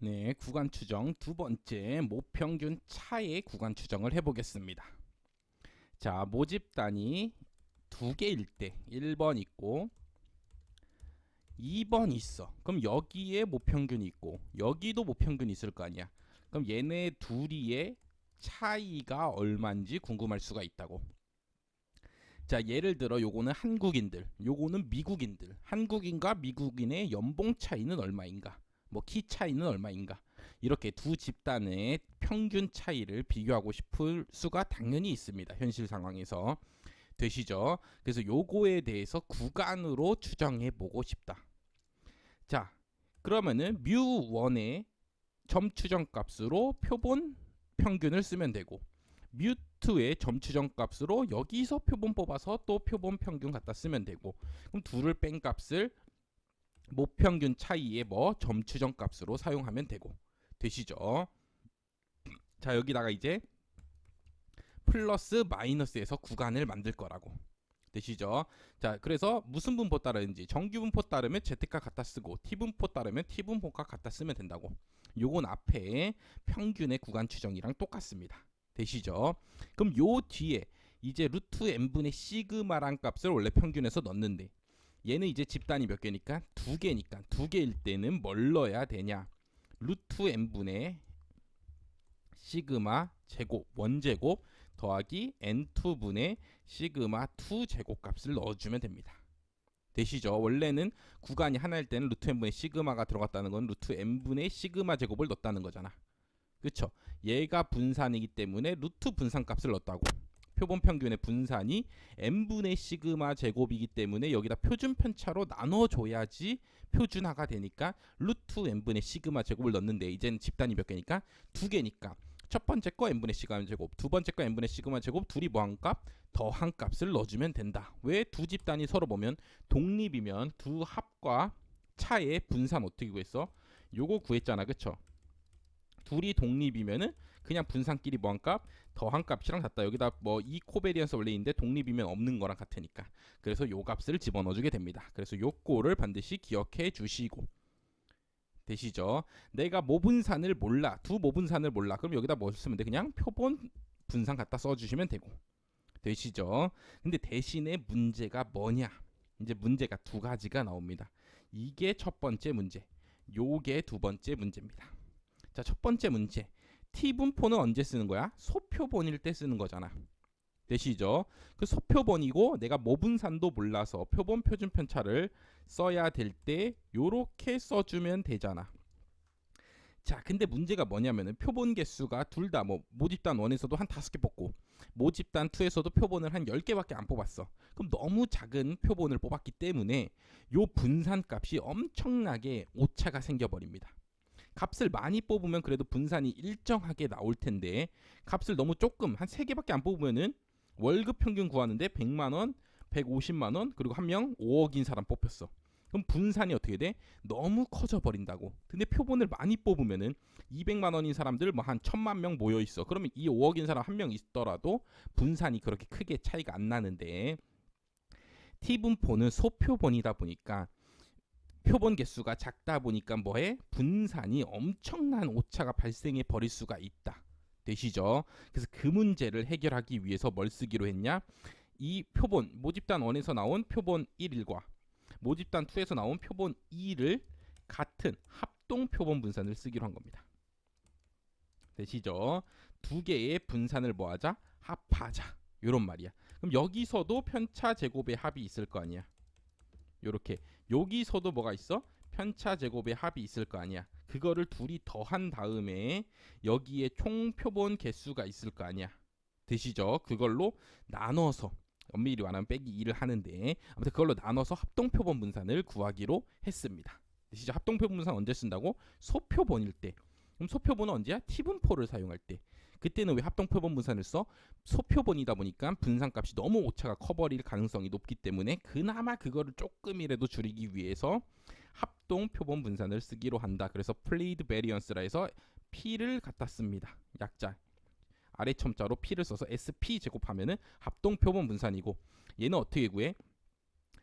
네, 구간 추정 두 번째 모평균 차의 구간 추정을 해보겠습니다. 자, 모집단이 두 개일 때 1번 있고 2번 있어. 그럼 여기에 모평균이 있고 여기도 모평균이 있을 거 아니야. 그럼 얘네 둘이의 차이가 얼마인지 궁금할 수가 있다고. 자, 예를 들어 요거는 한국인들, 요거는 미국인들. 한국인과 미국인의 연봉 차이는 얼마인가? 뭐 키 차이는 얼마인가? 이렇게 두 집단의 평균 차이를 비교하고 싶을 수가 당연히 있습니다. 현실 상황에서. 되시죠? 그래서 요거에 대해서 구간으로 추정해 보고 싶다. 자, 그러면은 뮤1의 점 추정 값으로 표본 평균을 쓰면 되고 뮤2의 점 추정 값으로 여기서 표본 뽑아서 또 표본 평균 갖다 쓰면 되고 그럼 둘을 뺀 값을 모평균 차이의 뭐 점 추정 값으로 사용하면 되고 되시죠? 자, 여기다가 이제 플러스 마이너스에서 구간을 만들 거라고 되시죠? 자, 그래서 무슨 분포 따르는지 정규 분포 따르면 Z값 갖다 쓰고 T 분포 따르면 T 분포값 갖다 쓰면 된다고. 요건 앞에 평균의 구간 추정이랑 똑같습니다. 되시죠? 그럼 요 뒤에 이제 루트 n분의 시그마란 값을 원래 평균에서 넣는데 얘는 이제 집단이 몇 개니까 두 개니까 두 개일 때는 뭘 넣어야 되냐? 루트 n분의 시그마 제곱 원제곱 더하기 n2분의 시그마 2 제곱값을 넣어주면 됩니다. 되시죠? 원래는 구간이 하나일 때는 루트 n분의 시그마가 들어갔다는 건 루트 n분의 시그마 제곱을 넣었다는 거잖아. 그쵸? 얘가 분산이기 때문에 루트 분산값을 넣었다고. 표본 평균의 분산이 n분의 시그마 제곱이기 때문에 여기다 표준 편차로 나눠줘야지 표준화가 되니까 루트 n분의 시그마 제곱을 넣는데 이제는 집단이 몇 개니까 두 개니까 첫 번째 거 n분의 시그마 제곱, 두 번째 거 n분의 시그마 제곱 둘이 뭐한 값? 더한 값을 넣어주면 된다. 왜 두 집단이 서로 보면 독립이면 두 합과 차의 분산 어떻게 구했어? 요거 구했잖아, 그쵸? 둘이 독립이면은 그냥 분산끼리 뭐한 값? 더한 값이랑 같다. 여기다 뭐 이 코베리언스 원래 있는데 독립이면 없는 거랑 같으니까. 그래서 요 값을 집어넣어주게 됩니다. 그래서 요 꼴을 반드시 기억해 주시고. 되시죠? 내가 모분산을 몰라. 두 모분산을 몰라. 그럼 여기다 뭐 쓰면 돼? 그냥 표본 분산 갖다 써주시면 되고. 되시죠? 근데 대신에 문제가 뭐냐? 이제 문제가 두 가지가 나옵니다. 이게 첫 번째 문제. 요게 두 번째 문제입니다. 자, 첫 번째 문제. T분포는 언제 쓰는 거야? 소표본일 때 쓰는 거잖아. 되시죠? 그 소표본이고 내가 모분산도 몰라서 표본 표준 편차를 써야 될 때 요렇게 써주면 되잖아. 자, 근데 문제가 뭐냐면은 표본 개수가 둘 다 뭐 모집단 1에서도 한 5개 뽑고 모집단 2에서도 표본을 한 10개밖에 안 뽑았어. 그럼 너무 작은 표본을 뽑았기 때문에 요 분산 값이 엄청나게 오차가 생겨버립니다. 값을 많이 뽑으면 그래도 분산이 일정하게 나올 텐데 값을 너무 조금 한 3개밖에 안 뽑으면은 월급 평균 구하는데 100만 원, 150만 원, 그리고 한 명 5억인 사람 뽑혔어. 그럼 분산이 어떻게 돼? 너무 커져 버린다고. 근데 표본을 많이 뽑으면은 200만 원인 사람들 뭐 한 1000만 명 모여 있어. 그러면 이 5억인 사람 한 명 있더라도 분산이 그렇게 크게 차이가 안 나는데 T분포는 소표본이다 보니까 표본 개수가 작다 보니까 뭐해? 분산이 엄청난 오차가 발생해 버릴 수가 있다. 되시죠? 그래서 그 문제를 해결하기 위해서 뭘 쓰기로 했냐? 이 표본 모집단 1에서 나온 표본 1과 모집단 2에서 나온 표본 2를 같은 합동 표본 분산을 쓰기로 한 겁니다. 되시죠? 두 개의 분산을 뭐하자? 합하자. 요런 말이야. 그럼 여기서도 편차 제곱의 합이 있을 거 아니야. 요렇게 여기서도 뭐가 있어? 편차 제곱의 합이 있을 거 아니야. 그거를 둘이 더한 다음에 여기에 총 표본 개수가 있을 거 아니야. 되시죠? 그걸로 나눠서 엄밀히 말하면 빼기 2를 하는데 아무튼 그걸로 나눠서 합동 표본 분산을 구하기로 했습니다. 되시죠? 합동 표본 분산 언제 쓴다고? 소표본일 때. 그럼 소표본은 언제야? T분포를 사용할 때. 그때는 왜 합동 표본 분산을 써? 소표본이다 보니까 분산값이 너무 오차가 커버릴 가능성이 높기 때문에 그나마 그거를 조금이라도 줄이기 위해서 합동 표본 분산을 쓰기로 한다. 그래서 플레이드 베리언스라 해서 P를 갖다 씁니다. 약자 아래 첨자로 P를 써서 SP 제곱하면은 합동 표본 분산이고 얘는 어떻게 구해?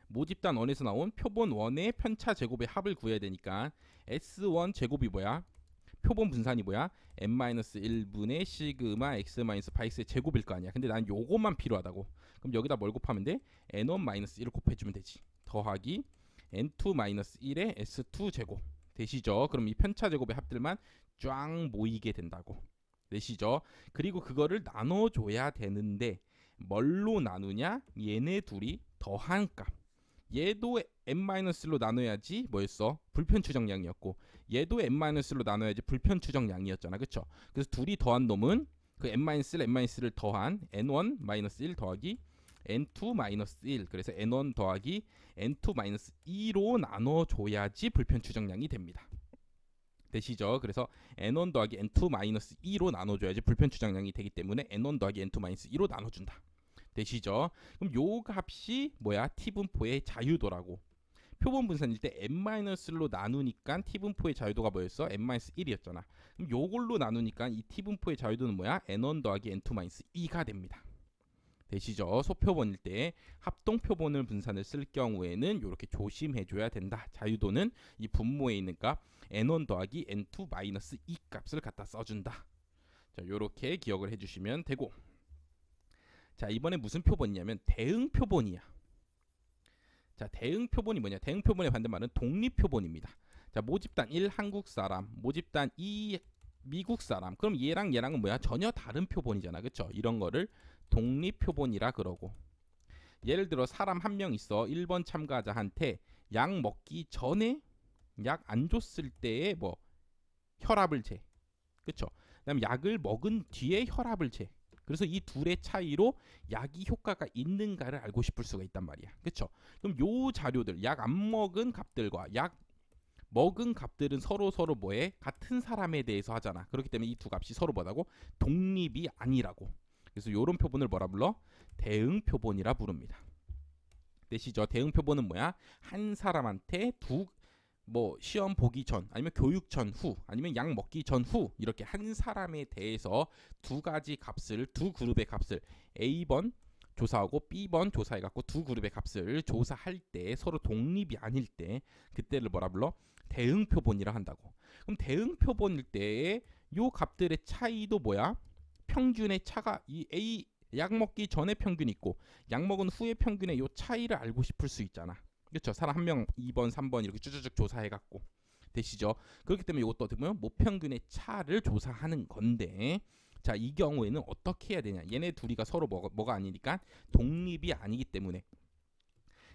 모집단 1에서 나온 표본 1의 편차 제곱의 합을 구해야 되니까 S1 제곱이 뭐야? 표본 분산이 뭐야? n-1분의 시그마 x 파이스의 제곱일 거 아니야. 근데 난 요것만 필요하다고. 그럼 여기다 뭘 곱하면 돼? n1-1을 곱해주면 되지. 더하기 n2-1의 s2 제곱. 되시죠? 그럼 이 편차 제곱의 합들만 쫙 모이게 된다고. 되시죠? 그리고 그거를 나눠줘야 되는데 뭘로 나누냐? 얘네 둘이 더한 값. 얘도 n-1로 나눠야지 뭐였어? 불편 추정량이었고 얘도 n-1로 나눠야지 불편 추정량이었잖아. 그쵸? 그래서 둘이 더한 놈은 그 n-1을 더한 n1-1 더하기 n2-1 그래서 n1 더하기 n2-2로 나눠줘야지 불편 추정량이 됩니다. 되시죠? 그래서 n1 더하기 n2-2로 나눠줘야지 불편 추정량이 되기 때문에 n1 더하기 n2-2로 나눠준다. 되시죠? 그럼 요 값이 뭐야? t분포의 자유도라고. 표본 분산일 때 n-로 나누니까 t분포의 자유도가 뭐였어? n-1이었잖아. 그럼 요걸로 나누니까 이 t분포의 자유도는 뭐야? n1 더하기 n2-2가 됩니다. 되시죠? 소표본일 때 합동표본을 분산을 쓸 경우에는 이렇게 조심해줘야 된다. 자유도는 이 분모에 있는 값 n1 더하기 n2-2 값을 갖다 써준다. 자, 요렇게 기억을 해주시면 되고, 자 이번에 무슨 표본이냐면 대응표본이야. 자 대응표본이 뭐냐? 대응표본의 반대말은 독립표본입니다. 자 모집단 1 한국 사람, 모집단 2 미국 사람. 그럼 얘랑은 뭐야? 전혀 다른 표본이잖아. 그쵸? 이런 거를 독립표본이라 그러고, 예를 들어 사람 한 명 있어. 1번 참가자한테 약 먹기 전에 약 안 줬을 때에 뭐 혈압을 재. 그쵸? 그다음 약을 먹은 뒤에 혈압을 재. 그래서 이 둘의 차이로 약이 효과가 있는가를 알고 싶을 수가 있단 말이야. 그쵸? 그럼 요 자료들, 약 안 먹은 값들과 약 먹은 값들은 서로 뭐해? 같은 사람에 대해서 하잖아. 그렇기 때문에 이 두 값이 서로 뭐라고? 독립이 아니라고. 그래서 요런 표본을 뭐라 불러? 대응표본이라 부릅니다. 되시죠? 대응표본은 뭐야? 한 사람한테 뭐 시험 보기 전 아니면 교육 전후 아니면 약 먹기 전후 이렇게 한 사람에 대해서 두 가지 값을, 두 그룹의 값을 A번 조사하고 B번 조사해 갖고 두 그룹의 값을 조사할 때 서로 독립이 아닐 때 그때를 뭐라 불러? 대응표본이라 한다고. 그럼 대응표본일 때의 요 값들의 차이도 뭐야? 평균의 차가 이 A 약 먹기 전에 평균이 있고 약 먹은 후의 평균의 요 차이를 알고 싶을 수 있잖아. 그렇죠? 사람 한 명 2번, 3번 이렇게 쭉쭉쭉 조사해 갖고. 되시죠? 그렇기 때문에 이것도 어떻게 보면 모평균의 차를 조사하는 건데, 자, 이 경우에는 어떻게 해야 되냐? 얘네 둘이가 서로 뭐가 아니니까 독립이 아니기 때문에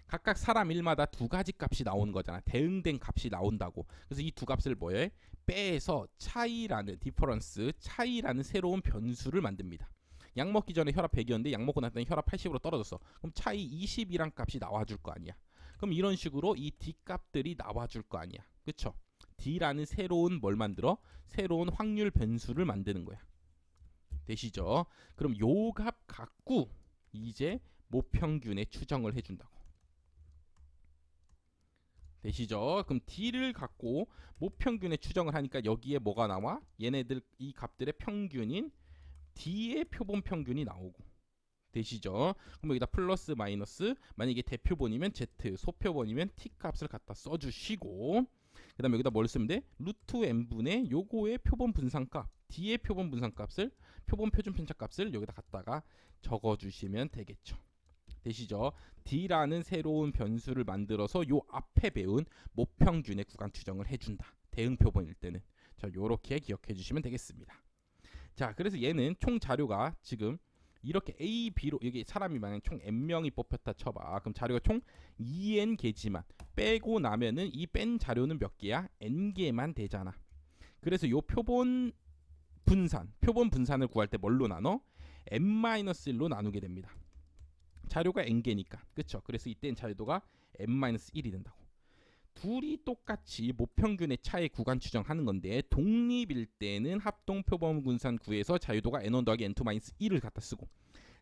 각각 사람 1마다 두 가지 값이 나오는 거잖아. 대응된 값이 나온다고. 그래서 이 두 값을 뭐해? 빼서 차이라는 디퍼런스, 차이라는 새로운 변수를 만듭니다. 약 먹기 전에 혈압 100이었는데 약 먹고 났더니 혈압 80으로 떨어졌어. 그럼 차이 20이란 값이 나와줄 거 아니야. 그럼 이런 식으로 이 D 값들이 나와줄 거 아니야. 그쵸? D라는 새로운 뭘 만들어? 새로운 확률 변수를 만드는 거야. 되시죠? 그럼 요 값 갖고 이제 모평균의 추정을 해준다고. 되시죠? 그럼 D를 갖고 모평균의 추정을 하니까 여기에 뭐가 나와? 얘네들 이 값들의 평균인 D의 표본 평균이 나오고. 되시죠? 그럼 여기다 플러스 마이너스, 만약에 대표본이면 Z, 소표본이면 T 값을 갖다 써주시고, 그 다음에 여기다 뭘 쓰면 돼? 루트 n분의 요거의 표본 분산값, D의 표본 분산값을, 표본 표준 편차값을 여기다 갖다가 적어주시면 되겠죠. 되시죠? D라는 새로운 변수를 만들어서 요 앞에 배운 모평균의 구간 추정을 해준다. 대응표본일 때는. 자, 요렇게 기억해 주시면 되겠습니다. 자, 그래서 얘는 총 자료가 지금 이렇게 A, B로, 여기 사람이 만약 총 N명이 뽑혔다 쳐봐. 그럼 자료가 총 2N개지만 빼고 나면은 이 뺀 자료는 몇 개야? N개만 되잖아. 그래서 요 표본 분산을 구할 때 뭘로 나눠? N-1로 나누게 됩니다. 자료가 N개니까. 그쵸? 그래서 이때는 자료도가 N-1이 된다고. 둘이 똑같이 모평균의 차의 구간 추정하는 건데, 독립일 때는 합동표본 분산 구해서 자유도가 n1 더하기 n2-1을 갖다 쓰고,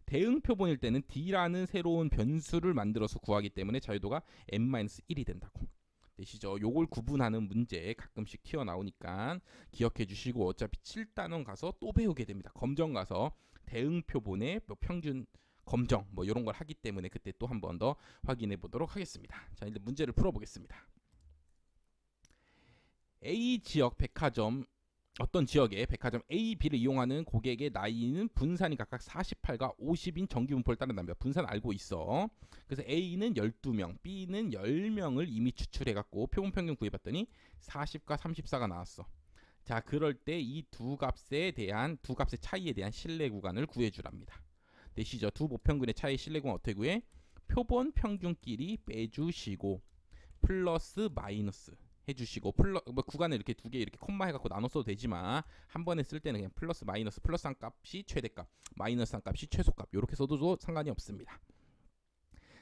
대응표본일 때는 D라는 새로운 변수를 만들어서 구하기 때문에 자유도가 n-1이 된다고. 되시죠? 요걸 구분하는 문제 가끔씩 튀어나오니까 기억해 주시고, 어차피 7단원 가서 또 배우게 됩니다. 검정 가서 대응표본의 뭐 평균 검정 뭐 이런 걸 하기 때문에 그때 또 한 번 더 확인해 보도록 하겠습니다. 자, 이제 문제를 풀어보겠습니다. A 지역 백화점 어떤 지역의 백화점 A, B를 이용하는 고객의 나이는 분산이 각각 48과 50인 정기분포를 따른답니다. 분산 알고 있어. 그래서 A는 12명, B는 10명을 이미 추출해갖고 표본 평균 구해봤더니 40과 34가 나왔어. 자, 그럴 때 이 두 값의 차이에 대한 신뢰 구간을 구해주랍니다. 되시죠? 두 보평균의 차이 신뢰 구간 어떻게 구해? 표본 평균끼리 빼주시고 플러스 마이너스 해주시고 구간을 이렇게 두 개 이렇게 콤마 해갖고 나눠 써도 되지만 한 번에 쓸 때는 그냥 플러스 마이너스 플러스 한 값이 최대값 마이너스 한 값이 최소값 이렇게 써도 상관이 없습니다.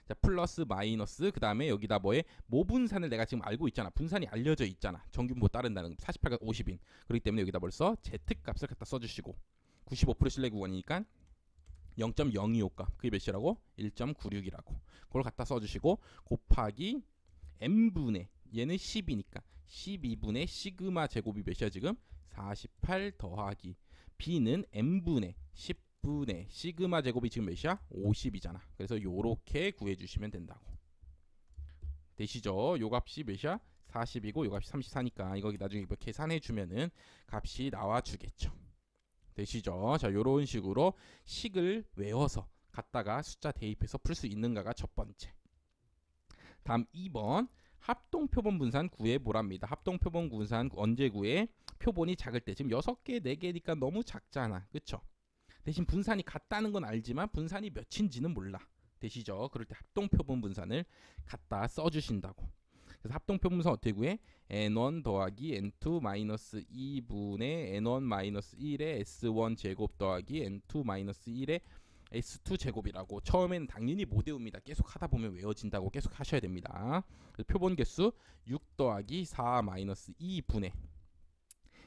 자, 플러스 마이너스 그 다음에 여기다 모 분산을 내가 지금 알고 있잖아. 분산이 알려져 있잖아. 정규분포 따른다는 48과 50인 그렇기 때문에 여기다 벌써 Z값을 갖다 써주시고 95% 신뢰 구간이니까 0.025값 그게 몇이라고? 1.96이라고 그걸 갖다 써주시고 곱하기 n분의 얘는 10이니까 12분의 시그마 제곱이 몇이야 지금? 48 더하기 b는 n분의 10분의 시그마 제곱이 지금 몇이야? 50이잖아. 그래서 요렇게 구해주시면 된다고. 되시죠? 요 값이 몇이야? 40이고 요 값이 34니까 이거 나중에 계산해주면은 값이 나와주겠죠. 되시죠? 자, 요런 식으로 식을 외워서 갖다가 숫자 대입해서 풀 수 있는가가 첫 번째. 다음 2번 합동표본 분산 구해보랍니다. 합동표본 분산 언제 구해? 표본이 작을 때. 지금 6개, 4개니까 너무 작잖아. 그쵸? 대신 분산이 같다는 건 알지만 분산이 몇인지는 몰라. 되시죠? 그럴 때 합동표본 분산을 갖다 써주신다고. 그래서 합동표본 분산 어떻게 구해? n1 더하기 n2 마이너스 2분의 n1 마이너스 1의 s1 제곱 더하기 n2 마이너스 1의 S2 제곱이라고. 처음에는 당연히 못 외웁니다. 계속 하다 보면 외워진다고 계속 하셔야 됩니다. 표본 개수 6 더하기 4 마이너스 2분의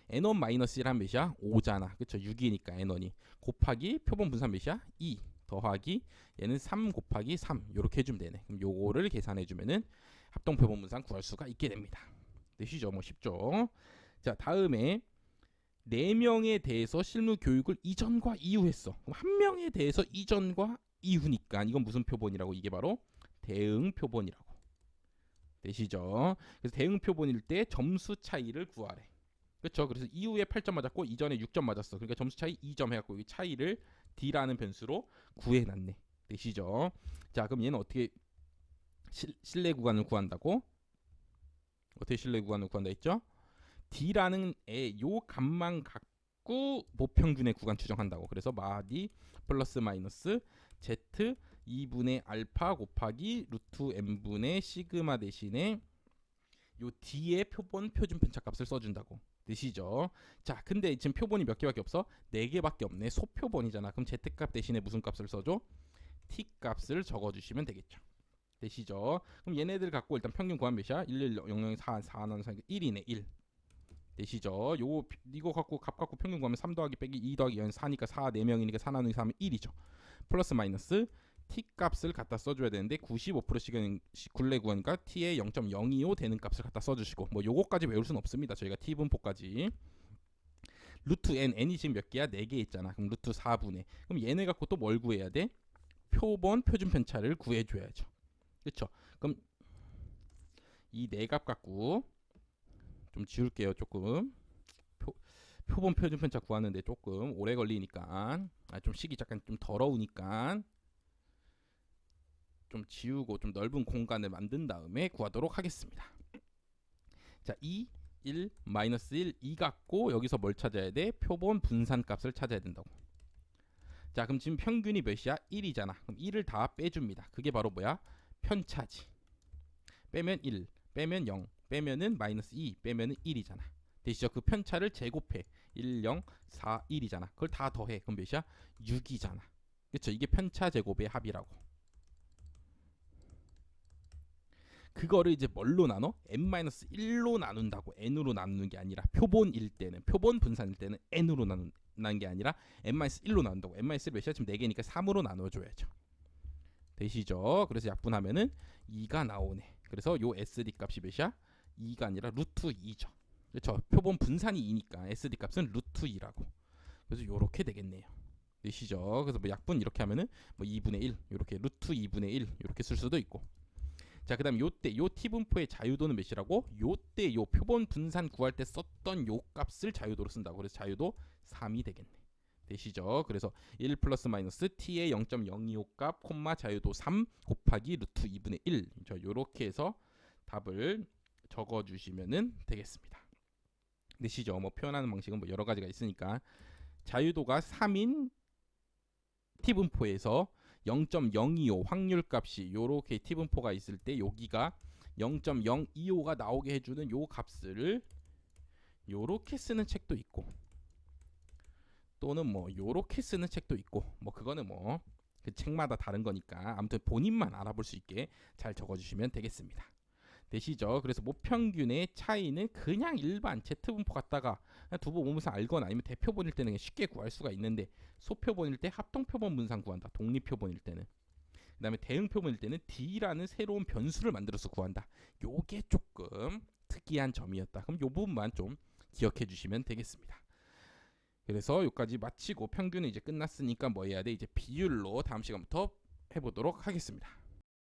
n1 마이너스 1 한 몇이야? 5잖아. 그쵸? 6이니까 n1이 곱하기 표본 분산 몇이야? 2 더하기 얘는 3 곱하기 3 이렇게 해주면 되네. 그럼 요거를 계산해주면은 합동 표본 분산 구할 수가 있게 됩니다. 되시죠? 뭐 쉽죠? 자, 다음에 4명에 대해서 실무 교육을 이전과 이후 했어. 그럼 1명에 대해서 이전과 이후니까 이건 무슨 표본이라고? 이게 바로 대응 표본이라고. 되시죠? 그래서 대응 표본일 때 점수 차이를 구하래. 그렇죠? 그래서 이후에 8점 맞았고 이전에 6점 맞았어. 그러니까 점수 차이 2점 해갖고 이 차이를 D라는 변수로 구해놨네. 되시죠? 자, 그럼 얘는 어떻게 신뢰 구간을 구한다고? 어떻게 신뢰 구간을 구한다 했죠? D라는 요 값만 갖고 보평균의 구간 추정한다고. 그래서 마디 플러스 마이너스 Z 2분의 알파 곱하기 루트 n분의 시그마 대신에 요 D의 표본 표준 편차값을 써준다고. 되시죠? 자, 근데 지금 표본이 몇 개밖에 없어? 4개밖에 없네. 소표본이잖아. 그럼 Z값 대신에 무슨 값을 써줘? T값을 적어주시면 되겠죠. 되시죠? 그럼 얘네들 갖고 일단 평균 구하면 몇이야? 1100 4 나눠서 1이네 1. 되시죠? 이거 갖고 값 갖고 평균 구하면 3 더하기 빼기 2 더하기 2는 4니까 4 4명이니까 4 나누기 4하면 1이죠. 플러스 마이너스 T값을 갖다 써줘야 되는데 95% 굴레 구하니까 T에 0.025 되는 값을 갖다 써주시고 뭐 요거까지 외울 수는 없습니다. 저희가 T분포까지 루트 n이 지금 몇 개야? 4개 있잖아. 그럼 루트 4분의 그럼 얘네 갖고 또 뭘 구해야 돼? 표본 표준 편차를 구해줘야죠. 그쵸? 그럼 이 4값 갖고 좀 지울게요. 조금 표본 표준 편차 구하는데 조금 오래 걸리니까 좀 식이 잠깐 좀 더러우니까 좀 지우고 좀 넓은 공간을 만든 다음에 구하도록 하겠습니다. 자, 2, 1, 마이너스 1, 2 갖고 여기서 뭘 찾아야 돼? 표본 분산 값을 찾아야 된다고. 자, 그럼 지금 평균이 몇이야? 1이잖아. 그럼 1을 다 빼줍니다. 그게 바로 뭐야? 편차지. 빼면 1, 빼면 0, 빼면은 마이너스 2, 빼면은 1이잖아. 되시죠? 그 편차를 제곱해. 1, 0, 4, 1이잖아. 그걸 다 더해. 그럼 몇이야? 6이잖아. 그쵸? 이게 편차 제곱의 합이라고. 그거를 이제 뭘로 나눠? n-1로 나눈다고. n으로 나누는 게 아니라 표본일 때는 표본 분산일 때는 n으로 나누는 게 아니라 n-1로 나눈다고. n-1 몇이야? 지금 4개니까 3으로 나눠줘야죠. 되시죠? 그래서 약분하면은 2가 나오네. 그래서 요 SD 값이 몇이야? 2가 아니라 루트 2죠. 그렇죠? 표본 분산이 2니까 SD 값은 루트 2라고. 그래서 요렇게 되겠네요. 되시죠? 그래서 뭐 약분 이렇게 하면은 뭐 2분의 1 이렇게 루트 2분의 1 이렇게 쓸 수도 있고. 자, 그다음 요때 요 t분포의 자유도는 몇이라고? 요때 요 표본 분산 구할 때 썼던 요 값을 자유도로 쓴다고. 그래서 자유도 3이 되겠네. 되시죠? 그래서 1 플러스 마이너스 t의 0.025 값 콤마 자유도 3 곱하기 루트 2분의 1. 저 요렇게 해서 답을 적어 주시면은 되겠습니다. 되시죠? 뭐 표현하는 방식은 뭐 여러 가지가 있으니까 자유도가 3인 t분포에서 0.025 확률값이 요렇게 t분포가 있을 때 여기가 0.025가 나오게 해주는 요 값을 요렇게 쓰는 책도 있고 또는 뭐 요렇게 쓰는 책도 있고 뭐 그거는 뭐 그 책마다 다른 거니까 아무튼 본인만 알아볼 수 있게 잘 적어주시면 되겠습니다. 되시죠? 그래서 모평균의 차이는 그냥 일반 Z분포 갖다가 두부모분산 알거나 아니면 대표본일 때는 그냥 쉽게 구할 수가 있는데 소표본일 때 합동표본 분산 구한다. 독립표본일 때는. 그 다음에 대응표본일 때는 D라는 새로운 변수를 만들어서 구한다. 요게 조금 특이한 점이었다. 그럼 요 부분만 좀 기억해 주시면 되겠습니다. 그래서 여기까지 마치고 평균은 이제 끝났으니까 뭐 해야 돼? 이제 비율로 다음 시간부터 해보도록 하겠습니다.